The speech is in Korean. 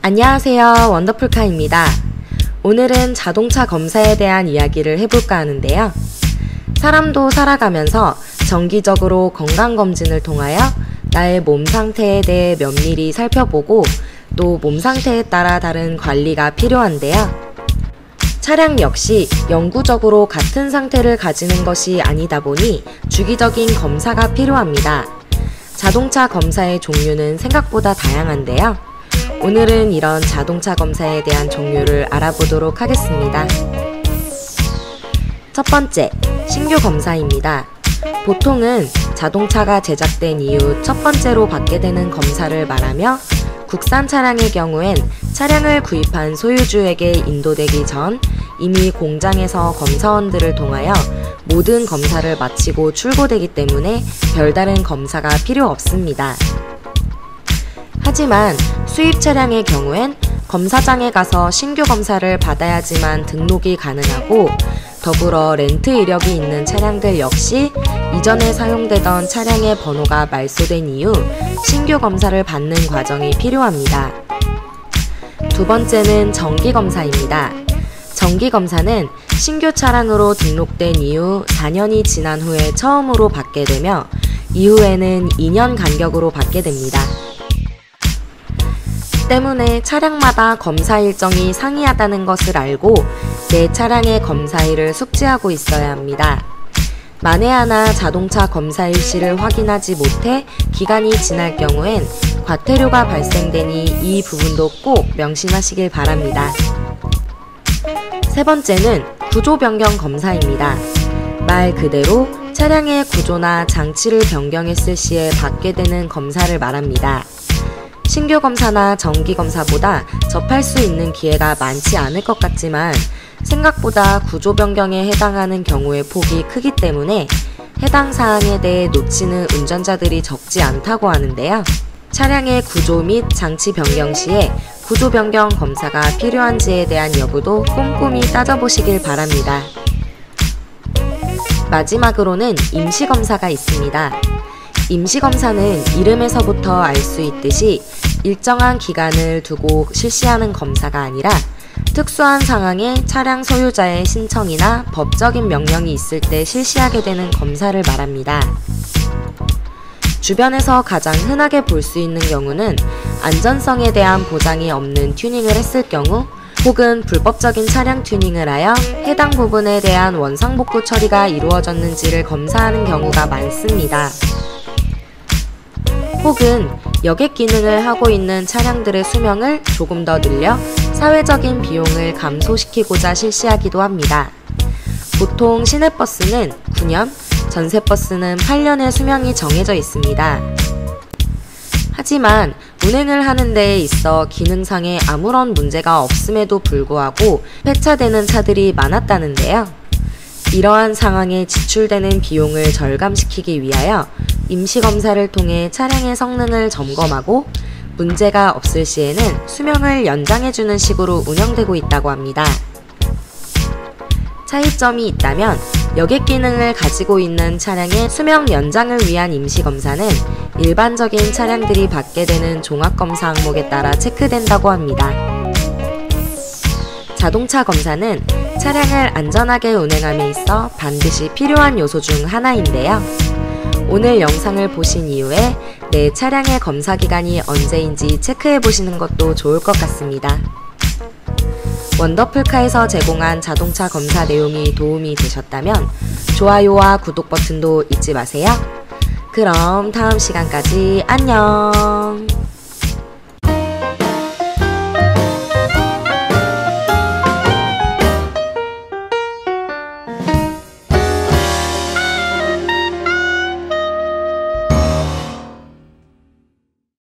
안녕하세요, 원더풀카입니다. 오늘은 자동차 검사에 대한 이야기를 해볼까 하는데요. 사람도 살아가면서 정기적으로 건강검진을 통하여 나의 몸 상태에 대해 면밀히 살펴보고 또 몸 상태에 따라 다른 관리가 필요한데요. 차량 역시 영구적으로 같은 상태를 가지는 것이 아니다 보니 주기적인 검사가 필요합니다. 자동차 검사의 종류는 생각보다 다양한데요. 오늘은 이런 자동차 검사에 대한 종류를 알아보도록 하겠습니다. 첫 번째, 신규 검사입니다. 보통은 자동차가 제작된 이후 첫 번째로 받게 되는 검사를 말하며 국산 차량의 경우엔 차량을 구입한 소유주에게 인도되기 전 이미 공장에서 검사원들을 통하여 모든 검사를 마치고 출고되기 때문에 별다른 검사가 필요 없습니다. 하지만 수입 차량의 경우엔 검사장에 가서 신규 검사를 받아야지만 등록이 가능하고 더불어 렌트 이력이 있는 차량들 역시 이전에 사용되던 차량의 번호가 말소된 이후 신규 검사를 받는 과정이 필요합니다. 두 번째는 정기검사입니다. 정기검사는 신규 차량으로 등록된 이후 4년이 지난 후에 처음으로 받게 되며 이후에는 2년 간격으로 받게 됩니다. 때문에 차량마다 검사 일정이 상이하다는 것을 알고 내 차량의 검사일을 숙지하고 있어야 합니다. 만에 하나 자동차 검사 일시를 확인하지 못해 기간이 지날 경우엔 과태료가 발생되니 이 부분도 꼭 명심하시길 바랍니다. 세 번째는 구조 변경 검사입니다. 말 그대로 차량의 구조나 장치를 변경했을 시에 받게 되는 검사를 말합니다. 신규 검사나 정기 검사보다 접할 수 있는 기회가 많지 않을 것 같지만 생각보다 구조 변경에 해당하는 경우의 폭이 크기 때문에 해당 사항에 대해 놓치는 운전자들이 적지 않다고 하는데요. 차량의 구조 및 장치 변경 시에 구조 변경 검사가 필요한지에 대한 여부도 꼼꼼히 따져보시길 바랍니다. 마지막으로는 임시검사가 있습니다. 임시검사는 이름에서부터 알 수 있듯이 일정한 기간을 두고 실시하는 검사가 아니라 특수한 상황에 차량 소유자의 신청이나 법적인 명령이 있을 때 실시하게 되는 검사를 말합니다. 주변에서 가장 흔하게 볼 수 있는 경우는 안전성에 대한 보장이 없는 튜닝을 했을 경우 혹은 불법적인 차량 튜닝을 하여 해당 부분에 대한 원상복구 처리가 이루어졌는지를 검사하는 경우가 많습니다. 혹은 여객 기능을 하고 있는 차량들의 수명을 조금 더 늘려 사회적인 비용을 감소시키고자 실시하기도 합니다. 보통 시내버스는 9년, 전세버스는 8년의 수명이 정해져 있습니다. 하지만 운행을 하는 데에 있어 기능상에 아무런 문제가 없음에도 불구하고 폐차되는 차들이 많았다는데요. 이러한 상황에 지출되는 비용을 절감시키기 위하여 임시검사를 통해 차량의 성능을 점검하고 문제가 없을 시에는 수명을 연장해주는 식으로 운영되고 있다고 합니다. 차이점이 있다면 여객 기능을 가지고 있는 차량의 수명 연장을 위한 임시검사는 일반적인 차량들이 받게 되는 종합검사 항목에 따라 체크된다고 합니다. 자동차 검사는 차량을 안전하게 운행함에 있어 반드시 필요한 요소 중 하나인데요. 오늘 영상을 보신 이후에 내 차량의 검사 기간이 언제인지 체크해 보시는 것도 좋을 것 같습니다. 원더풀카에서 제공한 자동차 검사 내용이 도움이 되셨다면 좋아요와 구독 버튼도 잊지 마세요. 그럼 다음 시간까지 안녕.